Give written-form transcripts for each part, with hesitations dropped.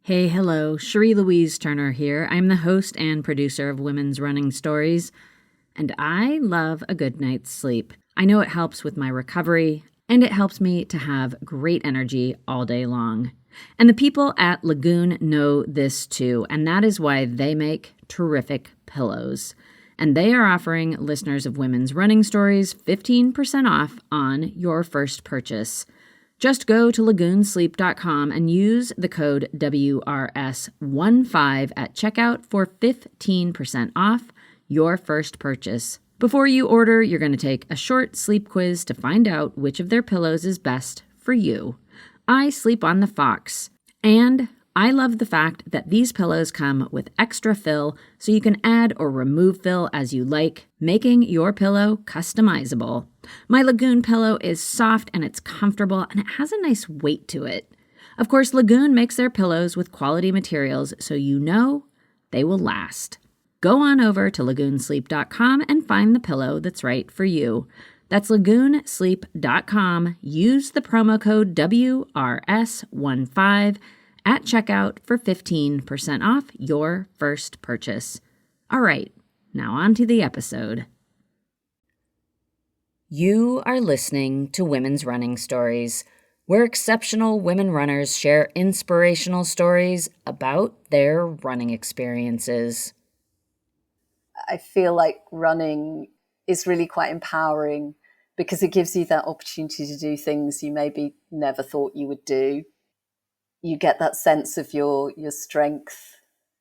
Hey, hello, Cherie Louise Turner here. I'm the host and producer of Women's Running Stories, and I love a good night's sleep. I know it helps with my recovery, and it helps me to have great energy all day long. And the people at Lagoon know this too, and that is why they make terrific pillows. And they are offering listeners of Women's Running Stories 15% off on your first purchase. Just go to lagoonsleep.com and use the code WRS15 at checkout for 15% off your first purchase. Before you order, you're going to take a short sleep quiz to find out which of their pillows is best for you. I sleep on the Fox, and I love the fact that these pillows come with extra fill so you can add or remove fill as you like, making your pillow customizable. My Lagoon pillow is soft and it's comfortable and it has a nice weight to it. Of course, Lagoon makes their pillows with quality materials so you know they will last. Go on over to lagoonsleep.com and find the pillow that's right for you. That's lagoonsleep.com. Use the promo code WRS15 at checkout for 15% off your first purchase. All right, now on to the episode. You are listening to Women's Running Stories, where exceptional women runners share inspirational stories about their running experiences. I feel like running is really quite empowering because it gives you that opportunity to do things you maybe never thought you would do. You get that sense of your strength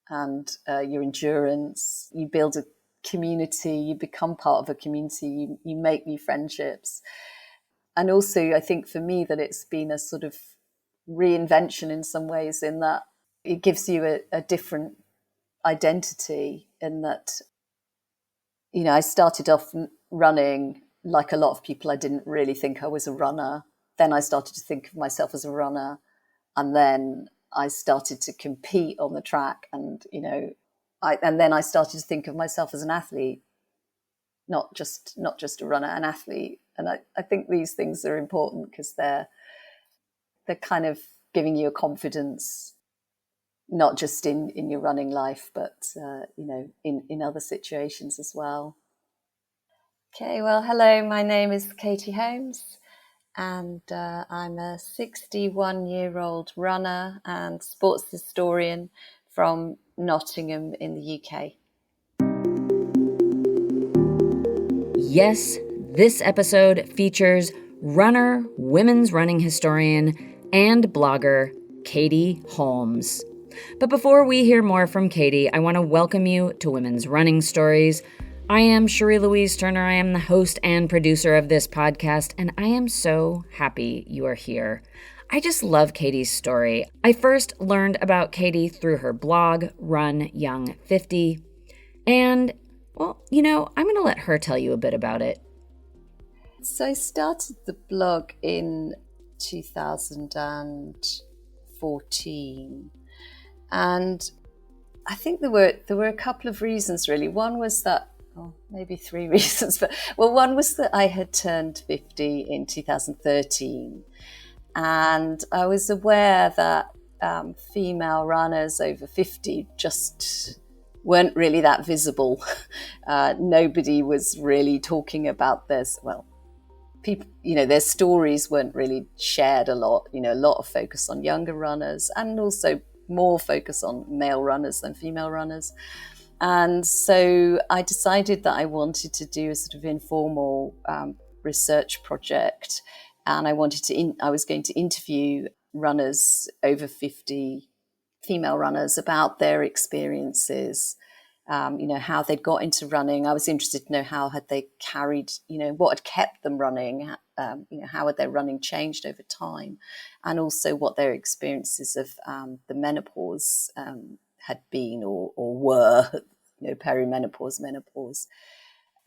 and your endurance. You build a community, you become part of a community, you make new friendships. And also, I think for me that it's been a sort of reinvention in some ways, in that it gives you a different identity, in that, you know, I started off running like a lot of people. I didn't really think I was a runner. Then I started to think of myself as a runner. And then I started to compete on the track, and then I started to think of myself as an athlete, not just a runner, an athlete. And I think these things are important because they're kind of giving you a confidence, not just in your running life, but in other situations as well. Okay, well, hello, my name is Katie Holmes. And I'm a 61-year-old runner and sports historian from Nottingham in the UK. Yes, this episode features runner, women's running historian, and blogger Katie Holmes. But before we hear more from Katie, I want to welcome you to Women's Running Stories. I am Cherie Louise Turner. I am the host and producer of this podcast, and I am so happy you are here. I just love Katie's story. I first learned about Katie through her blog, Run Young 50, and, well, I'm going to let her tell you a bit about it. So I started the blog in 2014, and I think there were a couple of reasons, really. One was that, maybe three reasons, but one was that I had turned 50 in 2013, and I was aware that female runners over 50 just weren't really that visible. Nobody was really talking about this. Well, people, their stories weren't really shared a lot. A lot of focus on younger runners, and also more focus on male runners than female runners. And so I decided that I wanted to do a sort of informal research project, and I was going to interview runners over 50, female runners, about their experiences, how they'd got into running. I was interested to know how had they carried, what had kept them running, how had their running changed over time, and also what their experiences of the menopause had been or were, perimenopause, menopause.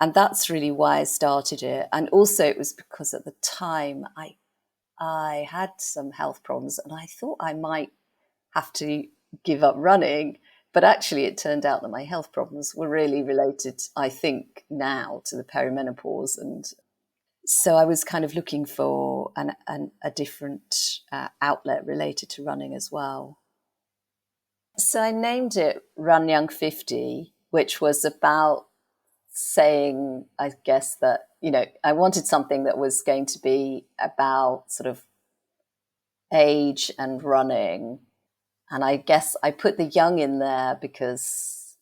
And that's really why I started it. And also it was because at the time I had some health problems, and I thought I might have to give up running. But actually it turned out that my health problems were really related, I think now, to the perimenopause. And so I was kind of looking for a different outlet related to running as well. So I named it Run Young 50, which was about saying, I guess, that, I wanted something that was going to be about sort of age and running. And I guess I put the young in there because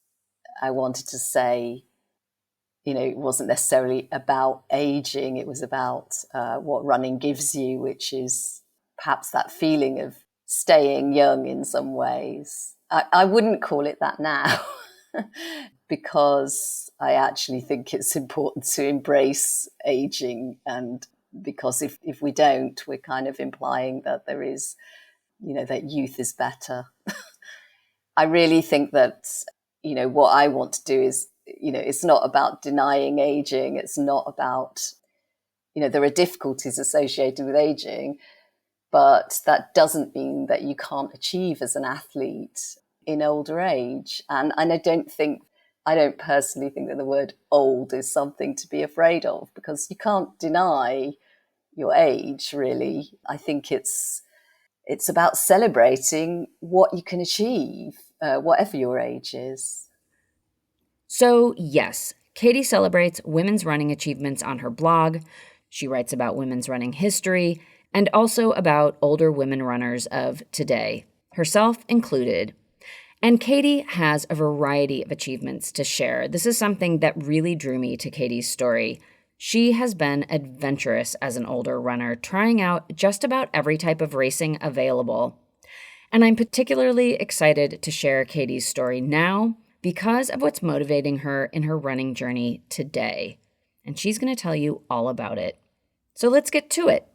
I wanted to say, it wasn't necessarily about aging. It was about what running gives you, which is perhaps that feeling of staying young in some ways. I wouldn't call it that now because I actually think it's important to embrace aging. And because if we don't, we're kind of implying that there is, that youth is better. I really think that, what I want to do is, it's not about denying aging. It's not about, there are difficulties associated with aging, but that doesn't mean that you can't achieve as an athlete in older age. And I don't personally think that the word old is something to be afraid of, because you can't deny your age, really. I think it's about celebrating what you can achieve, whatever your age is. So, yes, Katie celebrates women's running achievements on her blog. She writes about women's running history and also about older women runners of today, herself included. And Katie has a variety of achievements to share. This is something that really drew me to Katie's story. She has been adventurous as an older runner, trying out just about every type of racing available. And I'm particularly excited to share Katie's story now because of what's motivating her in her running journey today. And she's going to tell you all about it. So let's get to it.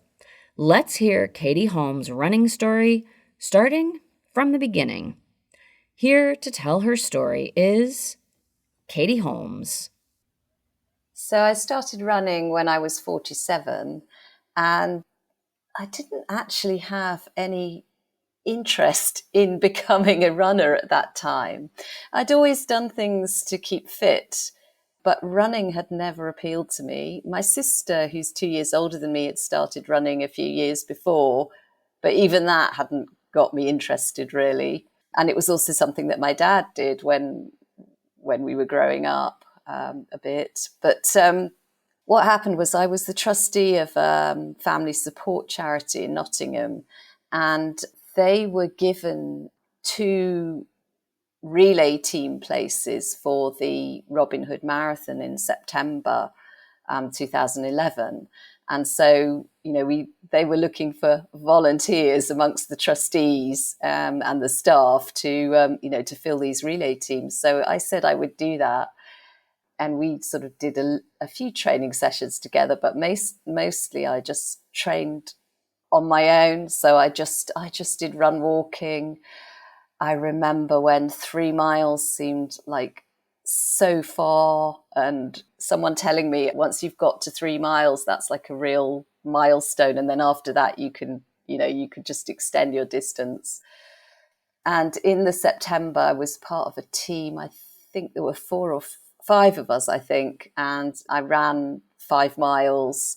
Let's hear Katie Holmes' running story, starting from the beginning. Here to tell her story is Katie Holmes. So I started running when I was 47, and I didn't actually have any interest in becoming a runner at that time. I'd always done things to keep fit, but running had never appealed to me. My sister, who's 2 years older than me, had started running a few years before, but even that hadn't got me interested, really. And it was also something that my dad did when we were growing up a bit. But what happened was I was the trustee of a family support charity in Nottingham, and they were given 2 relay team places for the Robin Hood Marathon in September 2011. And so, they were looking for volunteers amongst the trustees and the staff to fill these relay teams. So I said I would do that. And we sort of did a few training sessions together, but mostly I just trained on my own. So I just did run walking. I remember when 3 miles seemed like so far, and someone telling me once you've got to 3 miles, that's like a real milestone. And then after that, you could just extend your distance. And in the September, I was part of a team. I think there were 4 or 5 of us, I think. And I ran 5 miles,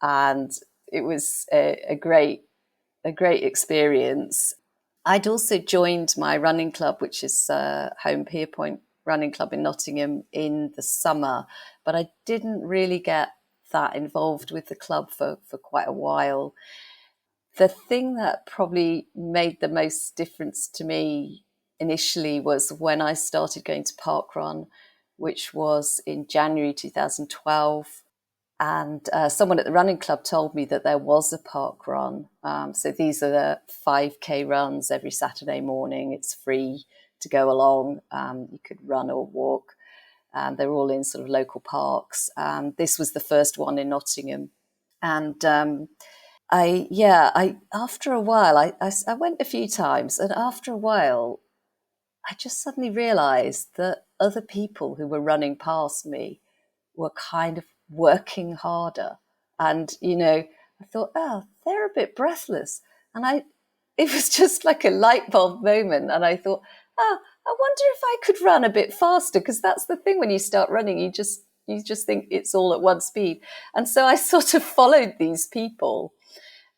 and it was a great experience. I'd also joined my running club, which is Home Pierpoint Running Club in Nottingham, in the summer, but I didn't really get that involved with the club for quite a while. The thing that probably made the most difference to me initially was when I started going to parkrun, which was in January 2012. And someone at the running club told me that there was a park run. So these are the 5K runs every Saturday morning. It's free to go along. You could run or walk. They're all in sort of local parks. This was the first one in Nottingham. And after a while, I went a few times. And after a while, I just suddenly realized that other people who were running past me were kind of working harder. And, I thought, they're a bit breathless. And it was just like a light bulb moment. And I thought, I wonder if I could run a bit faster, because that's the thing when you start running, you just think it's all at one speed. And so I sort of followed these people.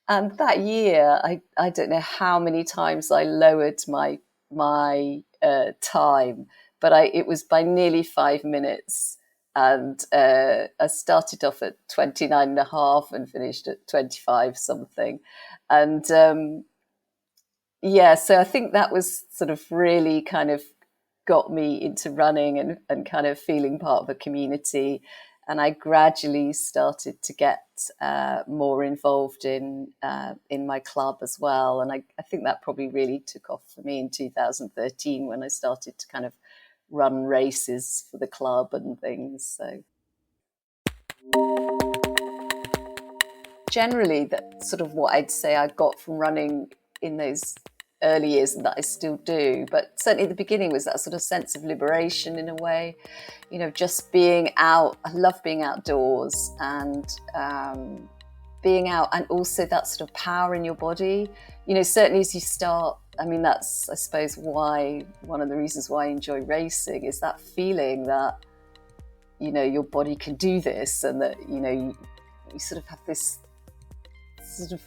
And that year, I don't know how many times I lowered my my time, but it was by nearly 5 minutes. And I started off at 29 and a half and finished at 25 something. And so I think that was sort of really kind of got me into running and kind of feeling part of a community. And I gradually started to get more involved in my club as well. And I think that probably really took off for me in 2013 when I started to kind of run races for the club and things. So generally, that's sort of what I'd say I got from running in those early years, and that I still do. But certainly at the beginning was that sort of sense of liberation in a way, just being out. I love being outdoors and being out, and also that sort of power in your body. Certainly as you start, I mean, that's, I suppose, why one of the reasons why I enjoy racing is that feeling that, your body can do this, and that, you sort of have this sort of,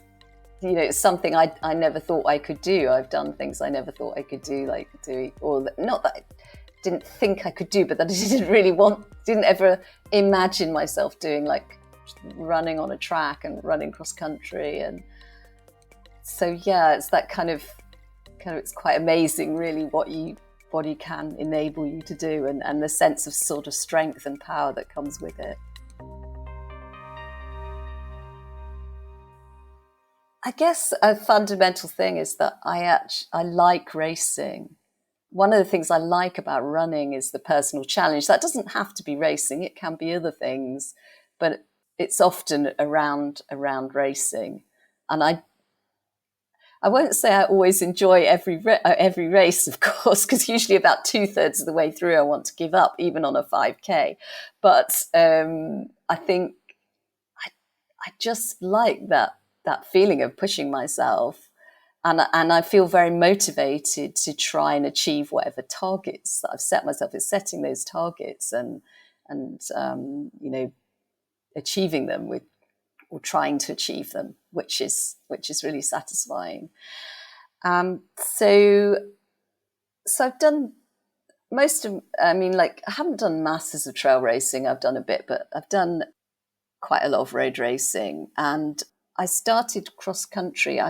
it's something I never thought I could do. I've done things I never thought I could do, like doing, or not that I didn't think I could do, but that I didn't ever imagine myself doing, like running on a track and running cross country. And so, it's that kind of, it's quite amazing really what your body can enable you to do, and the sense of sort of strength and power that comes with it. I guess a fundamental thing is that I like racing. One of the things I like about running is the personal challenge. That doesn't have to be racing; it can be other things, but it's often around racing. And I won't say I always enjoy every race, of course, because usually about 2/3 of the way through I want to give up, even on a 5K. But I think I just like that feeling of pushing myself, and I feel very motivated to try and achieve whatever targets that I've set myself. It's setting those targets and achieving them or trying to achieve them, which is really satisfying. So I've done I haven't done masses of trail racing. I've done a bit, but I've done quite a lot of road racing. And I started cross country.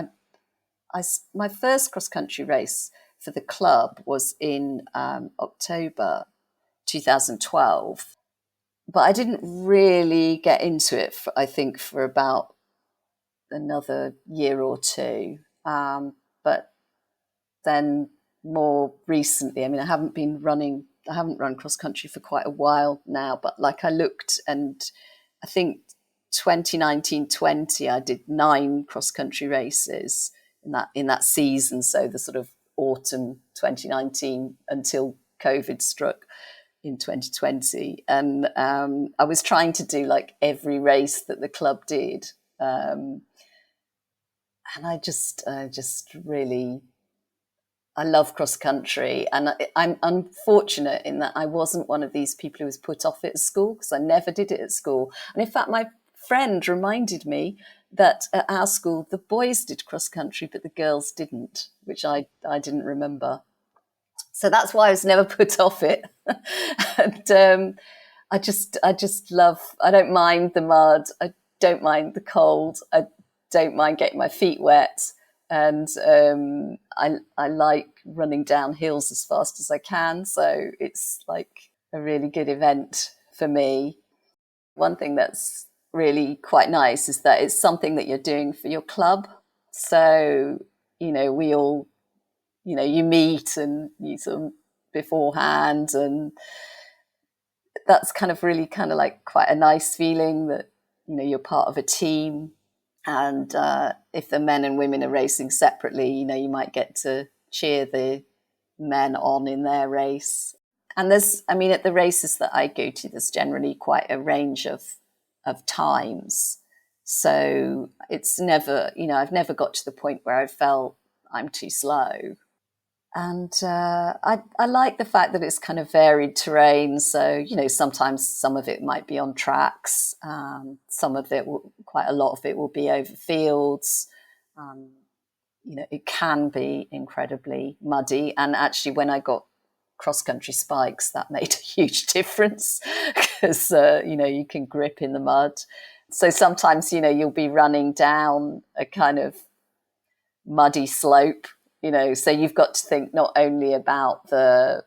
My first cross country race for the club was in October 2012. But I didn't really get into it, for about another year or two. But then more recently, I haven't run cross country for quite a while now, but I looked, and I think 2019-20, I did 9 cross country races in that season. So the sort of autumn 2019 until COVID struck in 2020. And I was trying to do every race that the club did. And I just really, I love cross country. And I'm unfortunate in that I wasn't one of these people who was put off it at school, because I never did it at school. And in fact, my friend reminded me that at our school, the boys did cross country, but the girls didn't, which I didn't remember. So that's why I was never put off it. And I just love, I don't mind the mud. I don't mind the cold. I don't mind getting my feet wet. And I like running down hills as fast as I can. So it's like a really good event for me. One thing that's really quite nice is that it's something that you're doing for your club. So, we all, you meet and you sort of beforehand, and that's kind of really kind of like quite a nice feeling that, you're part of a team. And if the men and women are racing separately, you might get to cheer the men on in their race. And at the races that I go to, there's generally quite a range of times. So it's never, I've never got to the point where I felt I'm too slow. And I like the fact that it's kind of varied terrain. So, sometimes some of it might be on tracks. Some of it, quite a lot of it will be over fields. it can be incredibly muddy. And actually, when I got cross-country spikes, that made a huge difference because, you can grip in the mud. So sometimes, you'll be running down a kind of muddy slope, so you've got to think not only about the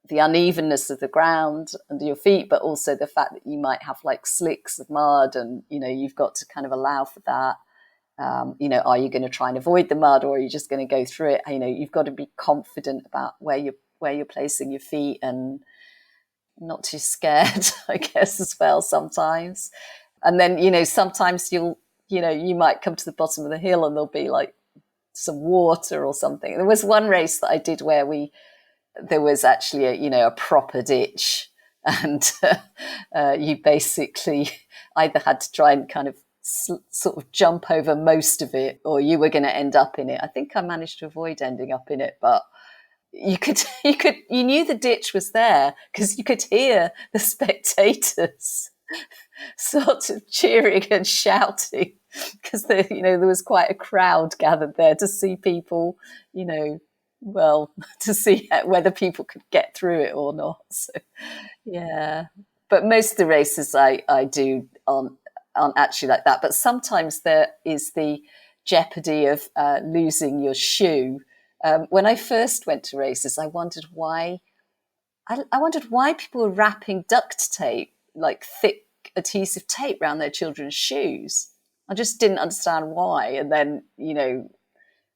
unevenness of the ground under your feet, but also the fact that you might have like slicks of mud, and you've got to kind of allow for that. Are you going to try and avoid the mud, or are you just going to go through it? You've got to be confident about where you're placing your feet, and not too scared, I guess, as well sometimes. And then sometimes you might come to the bottom of the hill and there'll be like some water or something. There was one race that I did where there was actually a proper ditch, and you basically either had to try and kind of sort of jump over most of it, or you were going to end up in it. I think I managed to avoid ending up in it, but you knew the ditch was there because you could hear the spectators sort of cheering and shouting, because there was quite a crowd gathered there to see people, to see whether people could get through it or not. So, yeah. But most of the races I do aren't actually like that. But sometimes there is the jeopardy of losing your shoe. When I first went to races, I wondered why people were wrapping duct tape, like thick adhesive tape, around their children's shoes. I just didn't understand why. And then,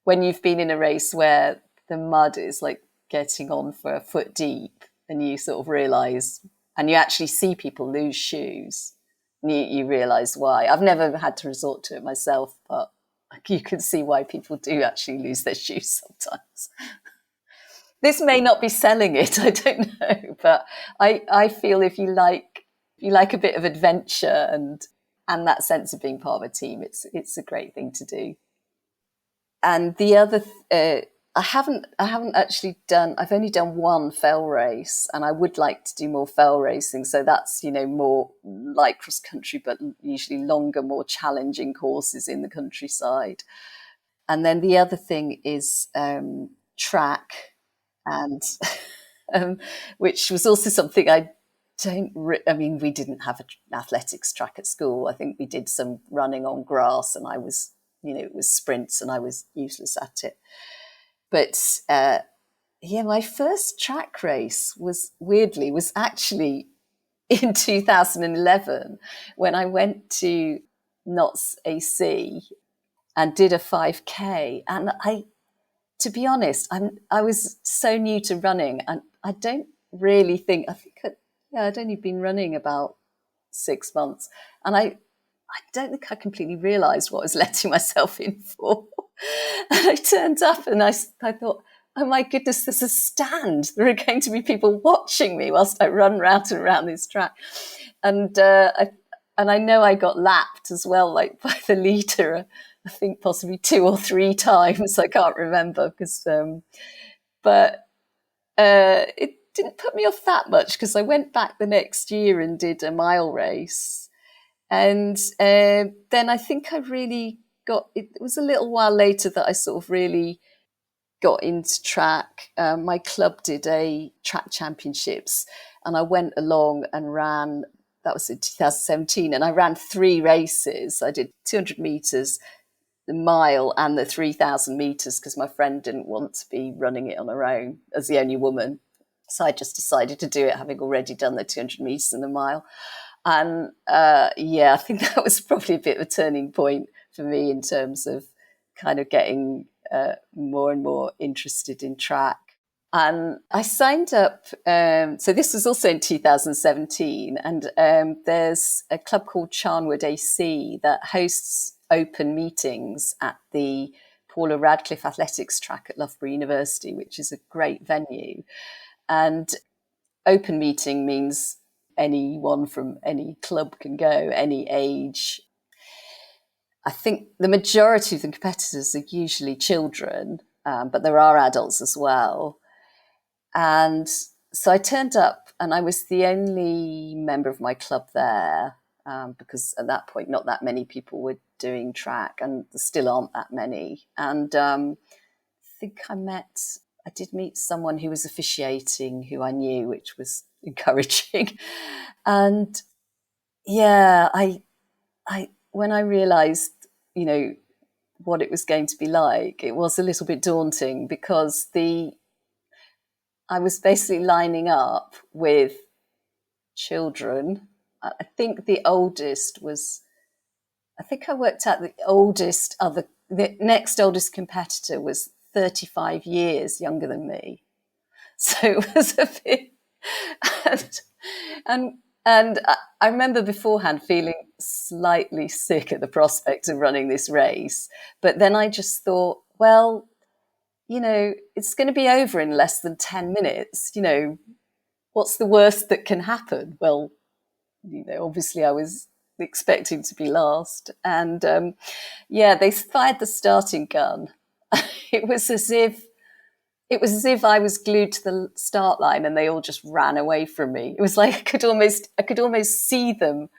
when you've been in a race where the mud is like getting on for a foot deep, and you sort of realise, and you actually see people lose shoes, and you realise why. I've never had to resort to it myself, but you can see why people do actually lose their shoes sometimes. This may not be selling it, I don't know, but I feel if you like a bit of adventure and that sense of being part of a team, it's a great thing to do. And the other, I haven't actually done. I've only done one fell race, and I would like to do more fell racing. So that's more like cross country, but usually longer, more challenging courses in the countryside. And then the other thing is track, and which was also something I mean, we didn't have an athletics track at school. I think we did some running on grass, and I was, it was sprints, and I was useless at it. But my first track race was actually in 2011, when I went to Notts AC and did a 5K. And to be honest, I was so new to running, and I don't really think, I'd only been running about 6 months, and I don't think I completely realised what I was letting myself in for. And I turned up and I thought, oh my goodness, there's a stand. There are going to be people watching me whilst I run round and around this track. And I know I got lapped as well, like by the leader, I think possibly 2 or 3 times. I can't remember, but it didn't put me off that much, because I went back the next year and did a mile race. And then I think I really it was a little while later that I sort of really got into track. My club did a track championships, and I went along and ran. That was in 2017, and I ran 3 races. I did 200 meters, the mile, and the 3,000 meters, because my friend didn't want to be running it on her own as the only woman. So I just decided to do it, having already done the 200 meters and the mile. And I think that was probably a bit of a turning point for me in terms of kind of getting more and more interested in track. And I signed up, so this was also in 2017, and there's a club called Charnwood AC that hosts open meetings at the Paula Radcliffe Athletics track at Loughborough University, which is a great venue. And open meeting means anyone from any club can go, any age. I think the majority of the competitors are usually children, but there are adults as well. And so I turned up, and I was the only member of my club there. because at that point, not that many people were doing track, and there still aren't that many. And I think I did meet someone who was officiating who I knew, which was encouraging. And yeah, I when I realized, what it was going to be like, it was a little bit daunting, because I was basically lining up with children. I think the oldest was, I think I worked out the next oldest competitor was 35 years younger than me. So it was a bit, and I remember beforehand feeling slightly sick at the prospect of running this race. But then I just thought, well, it's going to be over in less than 10 minutes. What's the worst that can happen? Well, obviously I was expecting to be last. And they fired the starting gun. It was as if I was glued to the start line and they all just ran away from me. It was like I could almost see them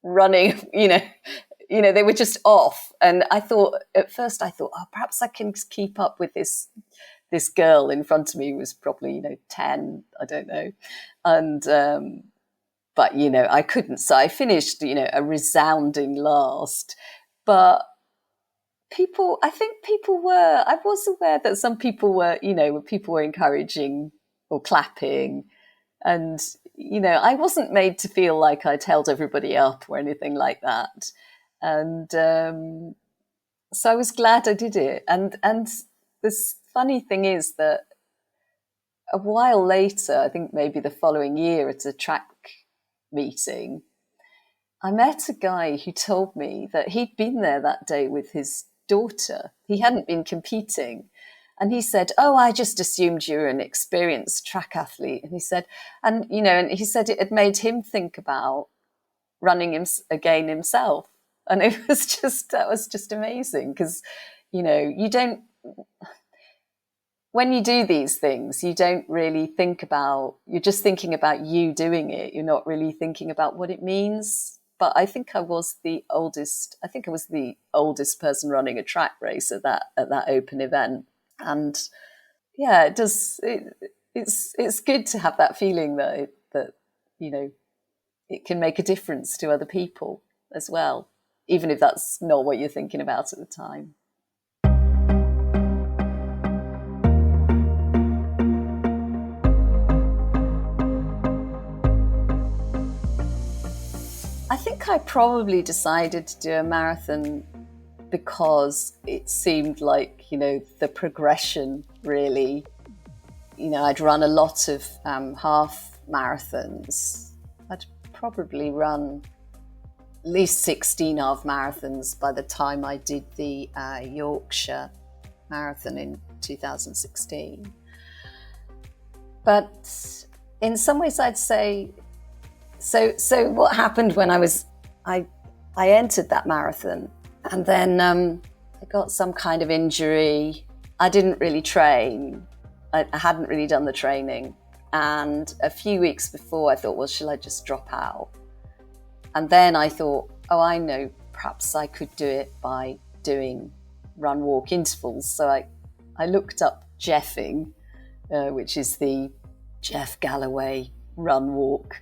running, they were just off. And at first I thought, oh, perhaps I can keep up with this girl in front of me who was probably, 10, I don't know. And, but, I couldn't. So I finished, a resounding last. But I was aware that some people were, people were encouraging or clapping. And, I wasn't made to feel like I'd held everybody up or anything like that. And so I was glad I did it. And this funny thing is that a while later, I think maybe the following year at a track meeting, I met a guy who told me that he'd been there that day with his daughter. He hadn't been competing. And he said, oh, I just assumed you were an experienced track athlete. And he said, and he said it had made him think about running again himself. And that was just amazing, because, when you do these things, you don't really think about, you're just thinking about you doing it. You're not really thinking about what it means. But I think I was the oldest person running a track race at that open event. And yeah, it's good to have that feeling that it can make a difference to other people as well, even if that's not what you're thinking about at the time. I think I probably decided to do a marathon because it seemed like, the progression really, I'd run a lot of half marathons. I'd probably run at least 16 half marathons by the time I did the Yorkshire Marathon in 2016. But in some ways I'd say, so what happened when I entered that marathon, and then I got some kind of injury. I didn't really train. I hadn't really done the training. And a few weeks before I thought, well, shall I just drop out? And then I thought, oh, I know, perhaps I could do it by doing run walk intervals. So I looked up Jeffing, which is the Jeff Galloway run walk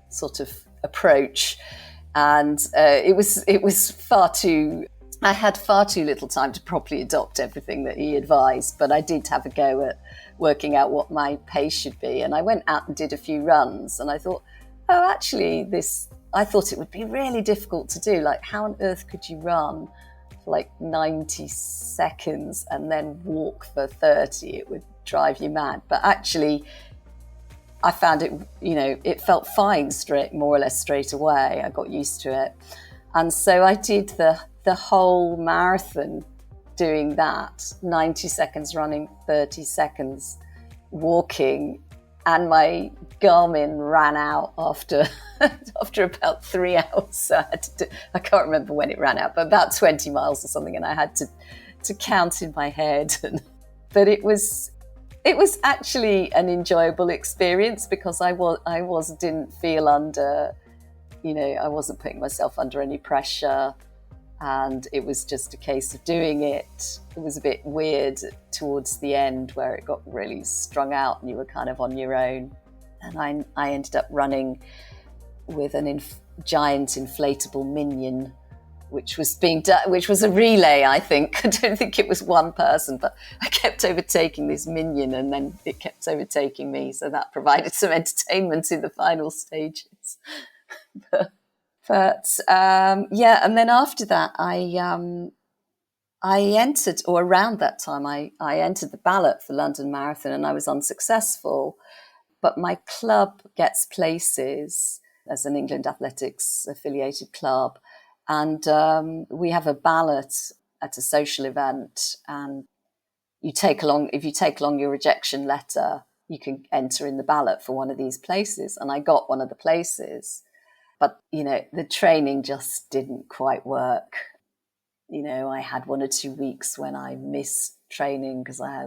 sort of approach, and it was far too. I had far too little time to properly adopt everything that he advised, but I did have a go at working out what my pace should be, and I went out and did a few runs, and I thought, oh, actually, I thought it would be really difficult to do. Like, how on earth could you run for like 90 seconds and then walk for 30? It would drive you mad. But actually, I found it, it felt fine more or less straight away. I got used to it. And so I did the whole marathon doing that, 90 seconds running, 30 seconds walking. And my Garmin ran out after about 3 hours. So I can't remember when it ran out, but about 20 miles or something. And I had to count in my head. But it was actually an enjoyable experience, because I didn't feel under I wasn't putting myself under any pressure, and it was just a case of doing it. It was a bit weird towards the end where it got really strung out and you were kind of on your own. And I ended up running with a giant inflatable minion, which was a relay, I think. I don't think it was one person, but I kept overtaking this minion and then it kept overtaking me. So that provided some entertainment in the final stages. And then after that, I entered, or around that time, I entered the ballot for London Marathon and I was unsuccessful. But my club gets places as an England Athletics affiliated club. And we have a ballot at a social event, and if you take along your rejection letter, you can enter in the ballot for one of these places. And I got one of the places, but the training just didn't quite work. I had 1 or 2 weeks when I missed training because I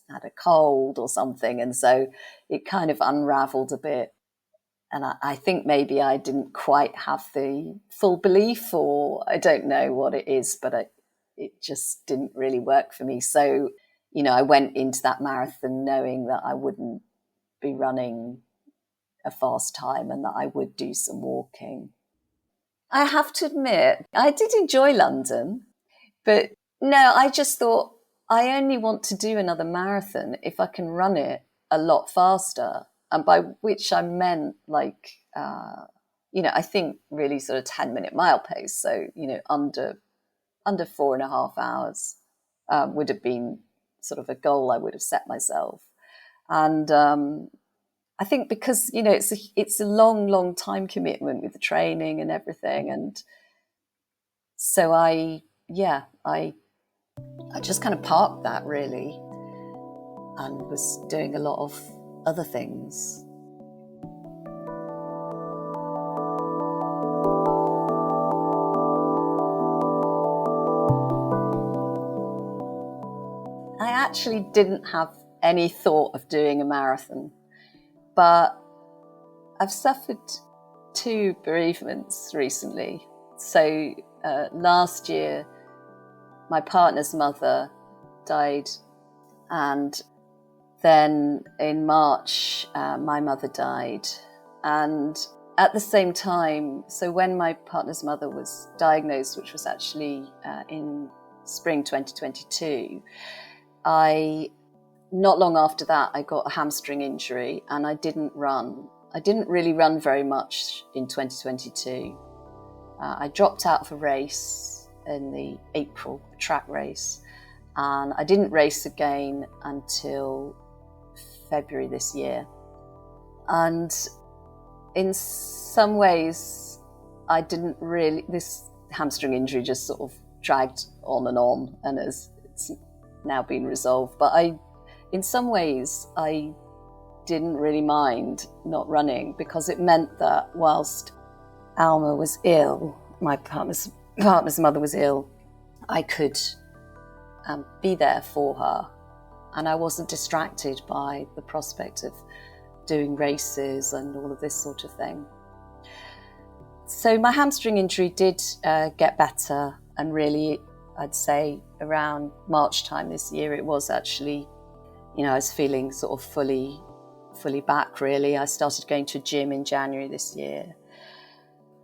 had a cold or something, and so it kind of unraveled a bit. And I think maybe I didn't quite have the full belief, or I don't know what it is, but it just didn't really work for me. So, I went into that marathon knowing that I wouldn't be running a fast time and that I would do some walking. I have to admit, I did enjoy London, but no, I just thought I only want to do another marathon if I can run it a lot faster. And by which I meant I think really sort of 10-minute mile pace. So, under 4.5 hours would have been sort of a goal I would have set myself. And I think because, it's a long, long time commitment with the training and everything. And so I just kind of parked that really and was doing a lot of other things. I actually didn't have any thought of doing a marathon, but I've suffered 2 bereavements recently. So last year, my partner's mother died, and then in March, my mother died. And at the same time, so when my partner's mother was diagnosed, which was actually in spring 2022, not long after that, I got a hamstring injury and I didn't run. I didn't really run very much in 2022. I dropped out of a race in the April track race, and I didn't race again until February this year. And in some ways, this hamstring injury just sort of dragged on, and it's now been resolved. But in some ways, I didn't really mind not running, because it meant that whilst Alma was ill, my partner's mother was ill, I could be there for her. And I wasn't distracted by the prospect of doing races and all of this sort of thing. So my hamstring injury did get better, and really, I'd say around March time this year, it was actually, I was feeling sort of fully back, really. I started going to a gym in January this year.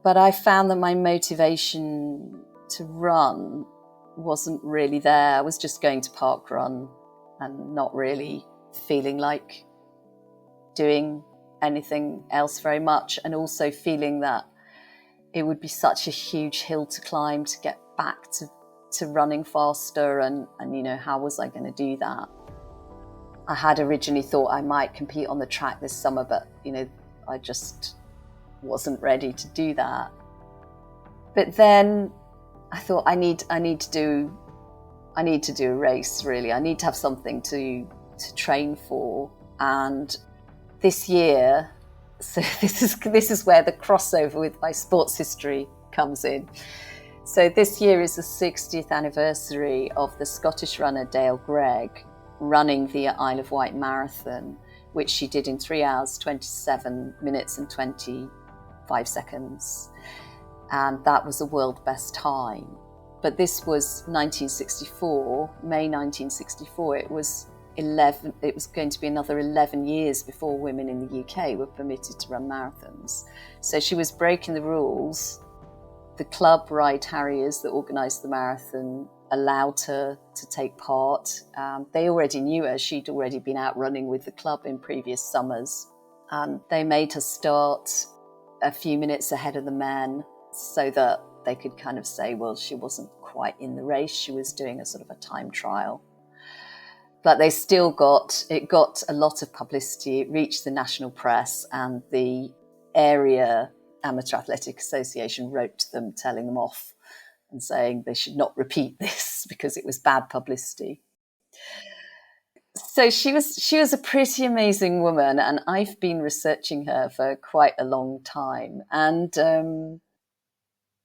But I found that my motivation to run wasn't really there. I was just going to park run and not really feeling like doing anything else very much, and also feeling that it would be such a huge hill to climb to get back to running faster, and how was I going to do that? I had originally thought I might compete on the track this summer, but I just wasn't ready to do that. But then I thought I need to do a race, really. I need to have something to train for. And this year, so this is where the crossover with my sports history comes in. So this year is the 60th anniversary of the Scottish runner Dale Gregg running the Isle of Wight Marathon, which she did in 3 hours, 27 minutes and 24 5 seconds. And that was a world best time. But this was 1964, May 1964. It was going to be another 11 years before women in the UK were permitted to run marathons. So she was breaking the rules. The club Ride Harriers that organised the marathon allowed her to take part. They already knew her. She'd already been out running with the club in previous summers. And they made her start a few minutes ahead of the men so that they could kind of say, well, she wasn't quite in the race. She was doing a sort of a time trial. But they still got a lot of publicity. It reached the national press, and the area Amateur Athletic Association wrote to them, telling them off and saying they should not repeat this because it was bad publicity. So she was a pretty amazing woman, and I've been researching her for quite a long time. And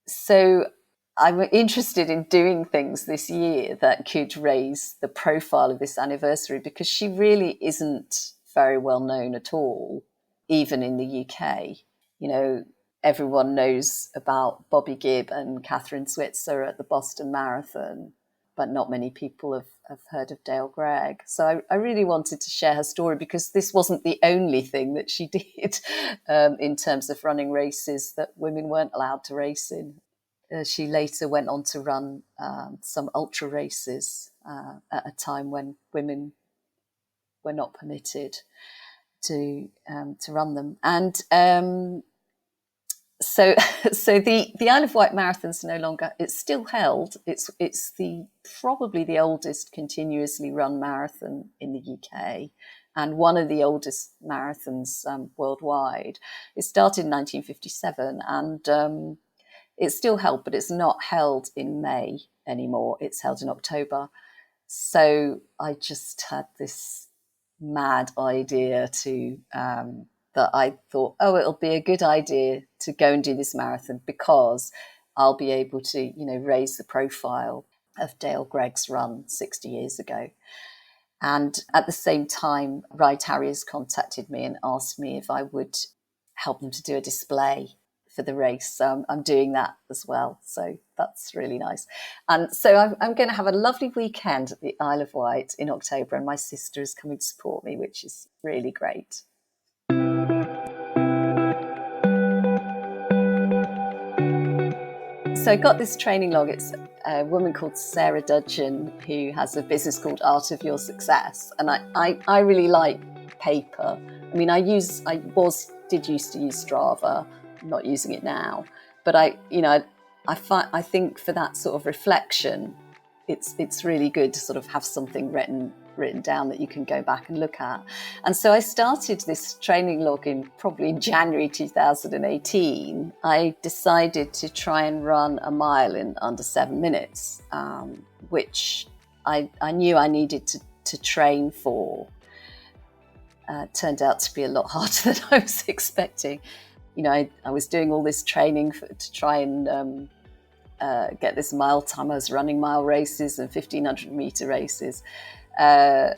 so I'm interested in doing things this year that could raise the profile of this anniversary, because she really isn't very well known at all, even in the UK. You know, everyone knows about Bobby Gibb and Catherine Switzer at the Boston Marathon, but not many people have heard of Dale Gregg. So I really wanted to share her story, because this wasn't the only thing that she did in terms of running races that women weren't allowed to race in. She later went on to run some ultra races at a time when women were not permitted to run them. And so the Isle of Wight Marathon's no longer. It's still held. It's probably the oldest continuously run marathon in the UK, and one of the oldest marathons worldwide. It started in 1957, and it's still held, but it's not held in May anymore. It's held in October. So I just had this mad idea that I thought, it'll be a good idea to go and do this marathon, because I'll be able to, raise the profile of Dale Gregg's run 60 years ago. And at the same time, Ride Harriers contacted me and asked me if I would help them to do a display for the race. So I'm doing that as well. So that's really nice. And so I'm going to have a lovely weekend at the Isle of Wight in October, and my sister is coming to support me, which is really great. So I got this training log. It's a woman called Sarah Dudgeon who has a business called Art of Your Success. And I really like paper. I mean, I used to use Strava. I'm not using it now, but I think for that sort of reflection, it's really good to sort of have something written down that you can go back and look at. And so I started this training log probably in January 2018. I decided to try and run a mile in under 7 minutes, which I knew I needed to train for. Turned out to be a lot harder than I was expecting. I was doing all this training to try and get this mile time. I was running mile races and 1,500 meter races. And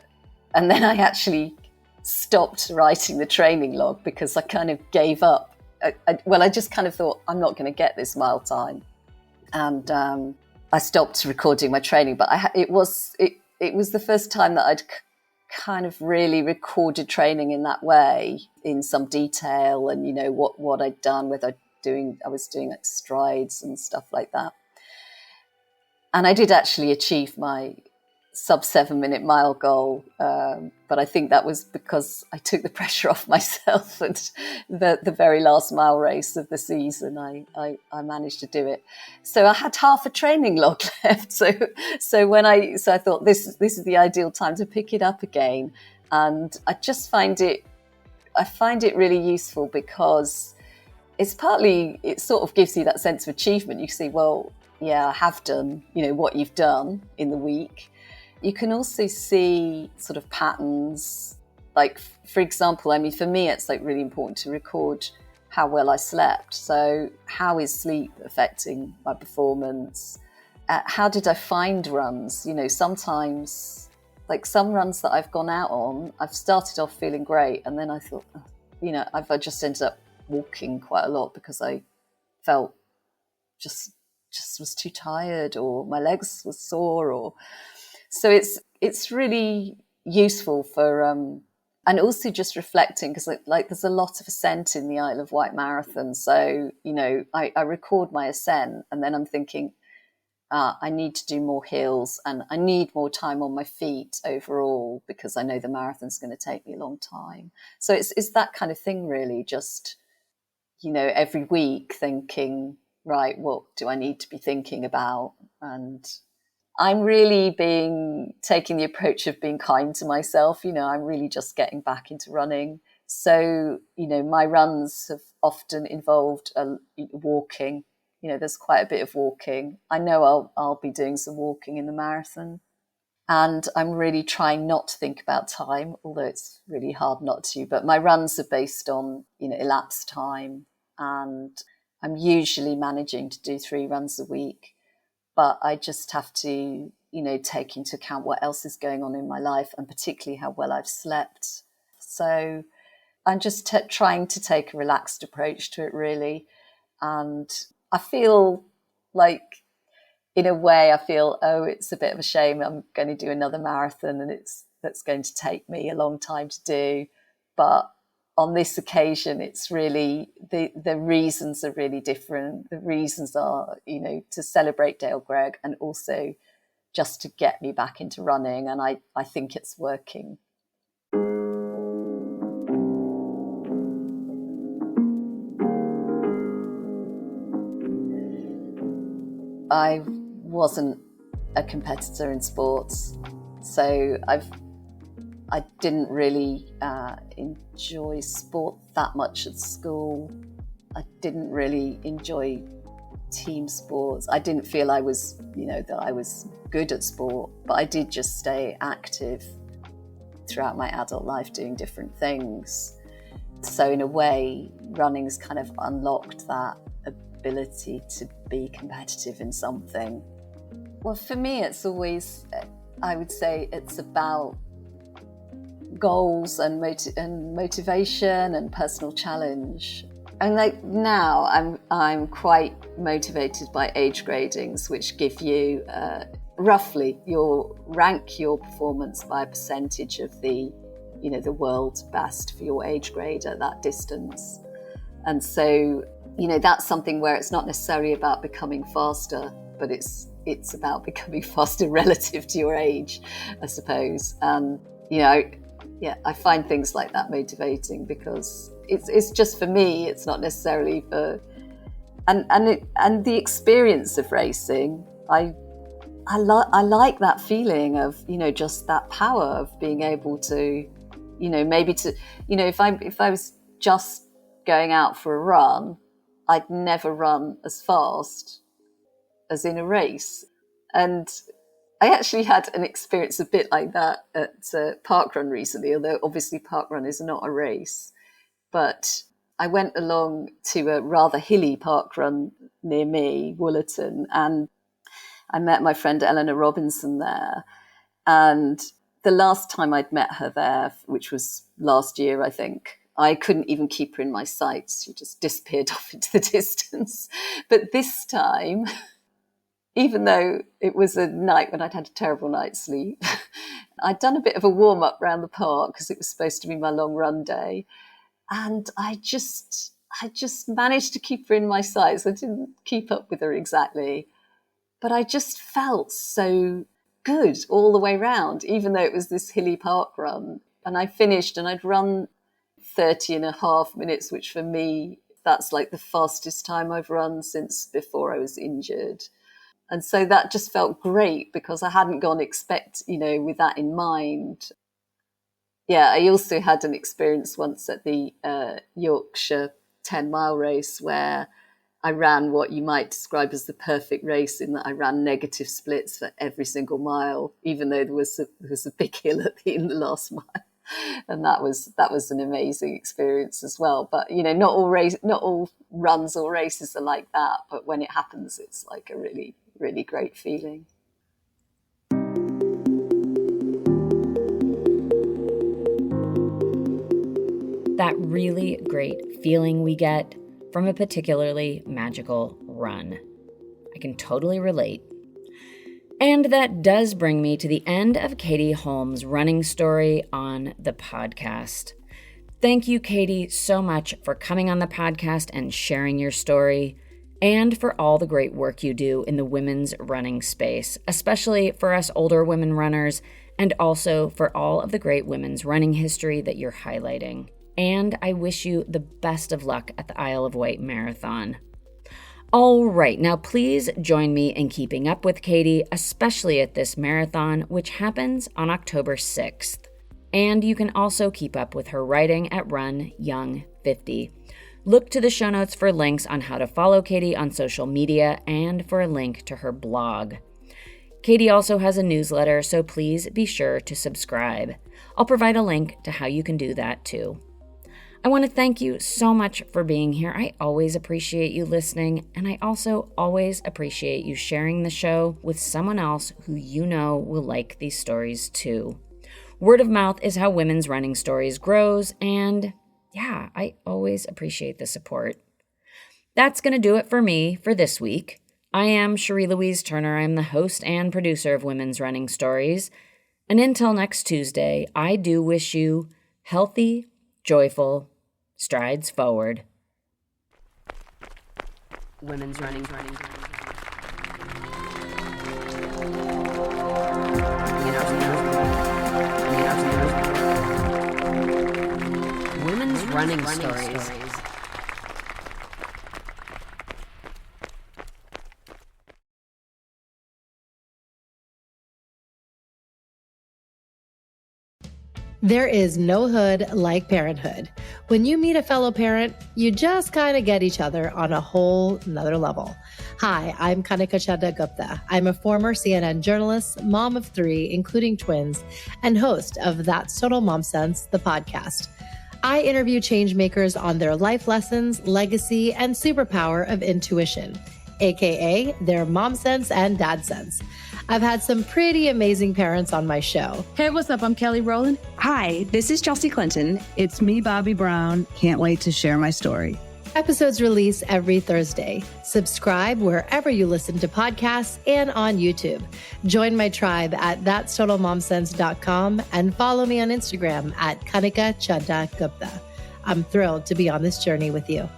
then I actually stopped writing the training log because I kind of gave up. I just kind of thought, I'm not going to get this mile time. And I stopped recording my training. But it was the first time that I'd kind of really recorded training in that way, in some detail, and what I'd done, whether I was doing like strides and stuff like that. And I did actually achieve my sub 7 minute mile goal, but I think that was because I took the pressure off myself. And the very last mile race of the season, I managed to do it. So I had half a training log left. So I thought this is the ideal time to pick it up again. And I just find it really useful, because it sort of gives you that sense of achievement. You see, well, yeah, I have done, what you've done in the week. You can also see sort of patterns. Like, for example, for me, it's like really important to record how well I slept. So how is sleep affecting my performance? How did I find runs? Sometimes, like some runs that I've gone out on, I've started off feeling great. And then I thought, I've just ended up walking quite a lot because I felt just was too tired, or my legs were sore, or so it's really useful for and also just reflecting, because like there's a lot of ascent in the Isle of Wight Marathon. So, I record my ascent and then I'm thinking, I need to do more hills and I need more time on my feet overall, because I know the marathon's going to take me a long time. So it's that kind of thing, really, just, every week thinking, right, what do I need to be thinking about? And I'm really taking the approach of being kind to myself. I'm really just getting back into running. So, my runs have often involved walking. There's quite a bit of walking. I know I'll be doing some walking in the marathon. And I'm really trying not to think about time, although it's really hard not to. But my runs are based on, elapsed time. And I'm usually managing to do 3 runs a week. But I just have to, take into account what else is going on in my life, and particularly how well I've slept. So I'm just trying to take a relaxed approach to it, really. And I feel like, in a way, oh, it's a bit of a shame I'm going to do another marathon and that's going to take me a long time to do. But on this occasion, it's really, the reasons are really different. The reasons are, to celebrate Dale Gregg and also just to get me back into running. And I think it's working. I wasn't a competitor in sports, so I didn't really enjoy sport that much at school. I didn't really enjoy team sports. I didn't feel I was, that I was good at sport, but I did just stay active throughout my adult life doing different things. So in a way, running's kind of unlocked that ability to be competitive in something. Well, for me, it's always, I would say it's about goals and motivation and personal challenge. And like now, I'm quite motivated by age gradings, which give you roughly rank your performance by a percentage of the world's best for your age grade at that distance. And so, that's something where it's not necessarily about becoming faster, but it's about becoming faster relative to your age, I suppose. And I find things like that motivating, because it's just, for me, it's not necessarily for and the experience of racing. I like that feeling of just that power of being able to maybe to if I was just going out for a run, I'd never run as fast as in a race. And I actually had an experience a bit like that at Parkrun recently, although obviously Parkrun is not a race. But I went along to a rather hilly parkrun near me, Woollerton, and I met my friend Eleanor Robinson there. And the last time I'd met her there, which was last year, I think, I couldn't even keep her in my sights. She just disappeared off into the distance. But this time, even though it was a night when I'd had a terrible night's sleep, I'd done a bit of a warm-up around the park because it was supposed to be my long run day. And I just managed to keep her in my sights. I didn't keep up with her exactly, but I just felt so good all the way round, even though it was this hilly park run. And I finished and I'd run 30.5 minutes, which for me, that's like the fastest time I've run since before I was injured. And so that just felt great, because I hadn't gone with that in mind. Yeah, I also had an experience once at the Yorkshire 10-mile race where I ran what you might describe as the perfect race, in that I ran negative splits for every single mile, even though there was a big hill in the last mile. And that was an amazing experience as well. But not all runs or races are like that. But when it happens, it's like a really, really great feeling. that really great feeling we get from a particularly magical run. I can totally relate. And that does bring me to the end of Katie Holmes' running story on the podcast. Thank you, Katie, so much for coming on the podcast and sharing your story, and for all the great work you do in the women's running space, especially for us older women runners, and also for all of the great women's running history that you're highlighting. And I wish you the best of luck at the Isle of Wight Marathon. All right, now please join me in keeping up with Katie, especially at this marathon, which happens on October 6th. And you can also keep up with her writing at Run Young 50. Look to the show notes for links on how to follow Katie on social media and for a link to her blog. Katie also has a newsletter, so please be sure to subscribe. I'll provide a link to how you can do that too. I want to thank you so much for being here. I always appreciate you listening, and I also always appreciate you sharing the show with someone else who you know will like these stories too. Word of mouth is how women's running stories grows, and yeah, I always appreciate the support. That's going to do it for me for this week. I am Cherie Louise Turner. I'm the host and producer of Women's Running Stories. And until next Tuesday, I do wish you healthy, joyful strides forward. Women's Running. Women's Running Stories. There is no hood like parenthood. When you meet a fellow parent, you just kind of get each other on a whole nother level. Hi, I'm Kanika Chadda Gupta. I'm a former CNN journalist, mom of 3, including twins, and host of That's Total Mom Sense, the podcast. I interview changemakers on their life lessons, legacy, and superpower of intuition, aka their mom sense and dad sense. I've had some pretty amazing parents on my show. Hey, what's up? I'm Kelly Rowland. Hi, this is Chelsea Clinton. It's me, Bobby Brown. Can't wait to share my story. Episodes release every Thursday. Subscribe wherever you listen to podcasts and on YouTube. Join my tribe at that'stotalmomsense.com and follow me on Instagram at Kanika Chadda Gupta. I'm thrilled to be on this journey with you.